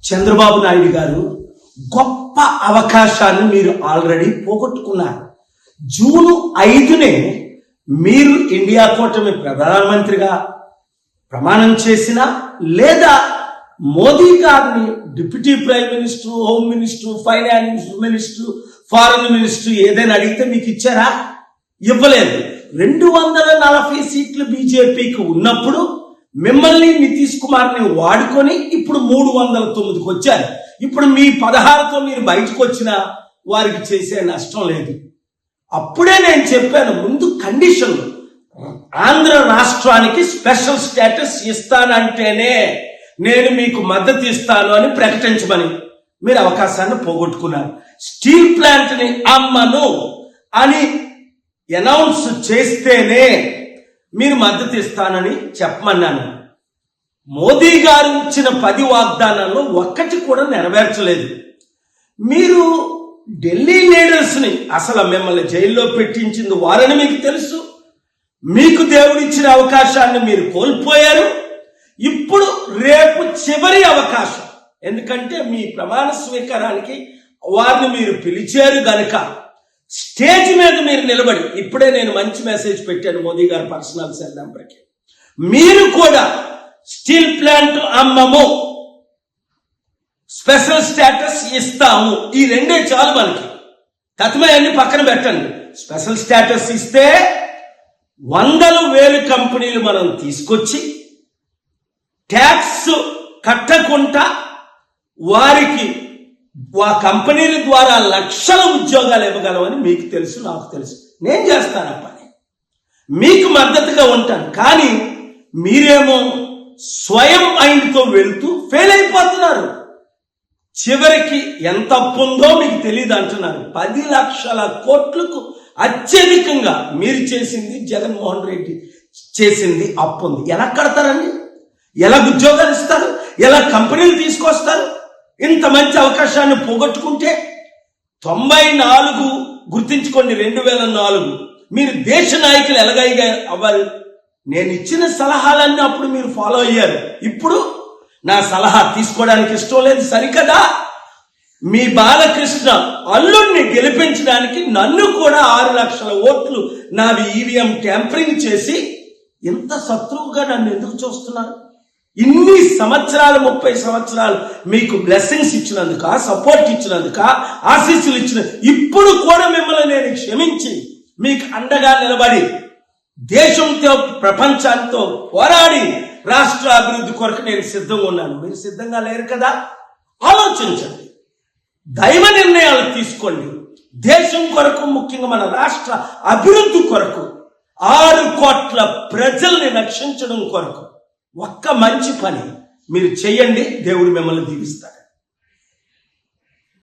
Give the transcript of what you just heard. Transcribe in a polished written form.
చంద్రబాబు నాయుడు గారు గొప్ప అవకాశాన్ని మీరు ఆల్రెడీ పోగొట్టుకున్నారు. జూన్ 5నే మీరు ఇండియా కూటమి ప్రధానమంత్రిగా ప్రమాణం చేసినా లేదా మోదీ గారిని deputy prime minister, home minister, finance minister, foreign minister ఏదైనా అడిగితే మీకు ఇచ్చారా? ఇవ్వలేదు. 240 సీట్లు బీజేపీకి ఉన్నప్పుడు మిమ్మల్ని నితీష్ కుమార్ని వాడుకొని ఇప్పుడు 309కి వచ్చారు. ఇప్పుడు మీ 16తో మీరు బయటకు వచ్చినా వారికి చేసే నష్టం లేదు. అప్పుడే నేను చెప్పాను, ముందు కండిషన్లు ఆంధ్ర రాష్ట్రానికి స్పెషల్ స్టేటస్ ఇస్తానంటేనే నేను మీకు మద్దతు ఇస్తాను అని ప్రకటించమని. మీరు అవకాశాన్ని పోగొట్టుకున్నారు. స్టీల్ ప్లాంట్ ని అమ్మను అని అనౌన్స్ చేస్తేనే మీరు మద్దతు ఇస్తానని చెప్పమన్నాను. మోదీ గారు ఇచ్చిన 10 వాగ్దానాల్లో ఒక్కటి కూడా నెరవేర్చలేదు. మీరు ఢిల్లీ లీడర్స్ ని అసలు మిమ్మల్ని జైల్లో పెట్టించింది వారని మీకు తెలుసు. మీకు దేవుడిచ్చిన అవకాశాన్ని మీరు కోల్పోయారు. ఇప్పుడు రేపు చివరి అవకాశం, ఎందుకంటే మీ ప్రమాణ స్వీకారానికి వారిని మీరు పిలిచారు గనుక స్టేజ్ మీద మీరు నిలబడి, ఇప్పుడే నేను మంచి మెసేజ్ పెట్టాను మోదీ గారు పర్సనల్ సెల్ నెంబర్కి, మీరు కూడా స్టీల్ ప్లాంట్ అమ్మము, స్పెషల్ స్టేటస్ ఇస్తాము, ఈ రెండే చాలు మనకి. తత్మయాన్ని పక్కన పెట్టండి. స్పెషల్ స్టేటస్ ఇస్తే 100,000 కంపెనీలు మనం తీసుకొచ్చి ట్యాక్స్ కట్టకుండా వారికి ఆ కంపెనీల ద్వారా లక్షల ఉద్యోగాలు ఇవ్వగలమని మీకు తెలుసు, నాకు తెలుసు. నేను చేస్తాను ఆ పని, మీకు మద్దతుగా ఉంటాను. కానీ మీరేమో స్వయం మైండ్తో వెళుతూ ఫెయిల్ అయిపోతున్నారు. చివరికి ఎంత అప్పు ఉందో మీకు తెలియదు అంటున్నారు. 10 లక్షల కోట్లకు అత్యధికంగా మీరు చేసింది, జగన్మోహన్ రెడ్డి చేసింది అప్పు ఉంది. ఎలా కడతారండి? ఎలా ఉద్యోగాలు ఇస్తారు? ఎలా కంపెనీలు తీసుకొస్తారు? ఇంత మంచి అవకాశాన్ని పోగొట్టుకుంటే 94 గుర్తించుకోండి, 2004 మీరు దేశ నాయకులు ఎలాగైనా అవ్వాలి. నేను ఇచ్చిన సలహాలన్నీ అప్పుడు మీరు ఫాలో అయ్యారు. ఇప్పుడు నా సలహా తీసుకోవడానికి ఇష్టం లేదు సరికదా? మీ బాలకృష్ణ అల్లుడిని గెలిపించడానికి నన్ను కూడా 6 లక్షల ఓట్లు నావి ఈవీఎం ట్యాంపరింగ్ చేసి ఇంత శత్రువుగా నన్ను ఎందుకు చూస్తున్నారు? ఇన్ని సంవత్సరాలు, 30 సంవత్సరాలు మీకు బ్లెస్సింగ్స్ ఇచ్చినందుక, సపోర్ట్ ఇచ్చినందుక, ఆశీస్సులు ఇచ్చిన, ఇప్పుడు కూడా మిమ్మల్ని నేను క్షమించి మీకు అండగా నిలబడి దేశంతో ప్రపంచాంతో పోరాడి రాష్ట్ర అభివృద్ధి కొరకు నేను సిద్ధంగా ఉన్నాను. మీరు సిద్ధంగా లేరు కదా? ఆలోచించండి, దైవ నిర్ణయాలు తీసుకోండి. దేశం కొరకు, ముఖ్యంగా మన రాష్ట్ర అభివృద్ధి కొరకు, 6 కోట్ల ప్రజల్ని రక్షించడం కొరకు ఒక్క మంచి పని మీరు చేయండి. దేవుడు మిమ్మల్ని దీవిస్తాడు.